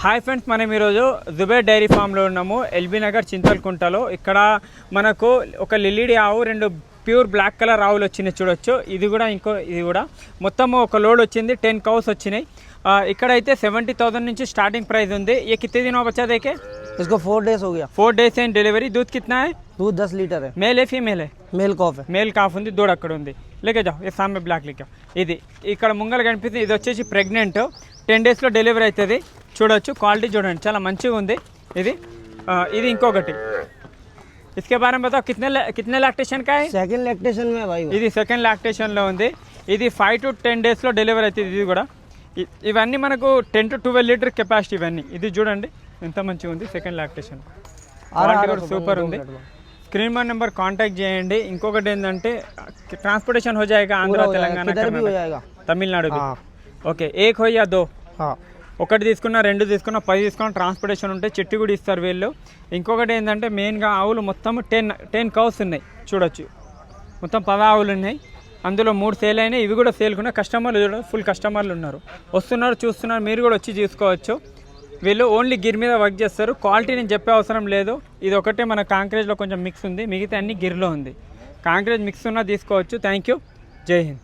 Hi friends, మనం ఈరోజు Zubair dairy ఫామ్లో ఉన్నాము. ఎల్బీ నగర్ చింతల్కుంటలో. ఇక్కడ మనకు ఒక లిల్లీడి ఆవు, రెండు ప్యూర్ బ్లాక్ కలర్ ఆవులు వచ్చినాయి చూడొచ్చు. ఇది కూడా మొత్తము ఒక లోడ్ వచ్చింది. 10 కౌస్ వచ్చినాయి. ఇక్కడైతే 70,000 నుంచి స్టార్టింగ్ ప్రైస్ ఉంది. ये कितने दिन हुआ बच्चा देखे? इसको 4 डेज हो गया. 4 डेज है डिलीवरी. दूध कितना है? दूध 10 लीटर है. मेल है फीमेल है? मेल कॉफ है. మేల్ కాఫ్ ఉంది, దూడ అక్కడ ఉంది. లేకే జాओ, ये सामने బ్లాక్ లేకే. ఇది ఇక్కడ ముంగల కనిపిస్తుంది. ఇది వచ్చేసి ప్రెగ్నెంట్. 10 డేస్లో డెలివరీ అవుతుంది. చూడొచ్చు, క్వాలిటీ చూడండి, చాలా మంచిగా ఉంది. ఇది ఇంకొకటి. इसके बारे में बताओ, कितने लैक्टेशन का है? सेकंड लैक्टेशन में भाई. ఇది సెకండ్ లాక్టేషన్లో ఉంది. ఇది 5 to 10 డేస్లో డెలివరీ అవుతుంది. ఇది కూడా ఇవన్నీ మనకు 10 to 12 లీటర్ కెపాసిటీ ఇవన్నీ. ఇది చూడండి ఎంత మంచిగా ఉంది. సెకండ్ లాక్టేషన్ క్వాలిటీ కూడా సూపర్ ఉంది. స్క్రీన్ మన నెంబర్ కాంటాక్ట్ చేయండి. ఇంకొకటి ఏంటంటే ట్రాన్స్పోర్టేషన్ हो जाएगा ఆంధ్ర, తెలంగాణ, తమిళనాడు. ఓకే, ఏక్ హో యా దో, ఒకటి తీసుకున్నా, 2 తీసుకున్నా, 10 తీసుకున్నా ట్రాన్స్పోర్టేషన్ ఉంటే చెట్టు కూడా ఇస్తారు వీళ్ళు. ఇంకొకటి ఏంటంటే మెయిన్గా ఆవులు మొత్తం 10 కౌస్ ఉన్నాయి చూడొచ్చు. మొత్తం 10 ఆవులు ఉన్నాయి. అందులో 3 సేల్ అయినాయి. ఇవి కూడా సేల్కున్న కస్టమర్లు చూడండి, ఫుల్ కస్టమర్లు ఉన్నారు, వస్తున్నారు, చూస్తున్నారు. మీరు కూడా వచ్చి చూసుకోవచ్చు. వీళ్ళు ఓన్లీ గిర్ మీద వర్క్ చేస్తారు. క్వాలిటీ నేను చెప్పే అవసరం లేదు. ఇది ఒకటే మన కాంక్రేజ్లో కొంచెం మిక్స్ ఉంది, మిగతా అన్ని గిర్లో ఉంది. కాంక్రేజ్ మిక్స్ ఉన్నా తీసుకోవచ్చు. థ్యాంక్ యూ, జై హింద్.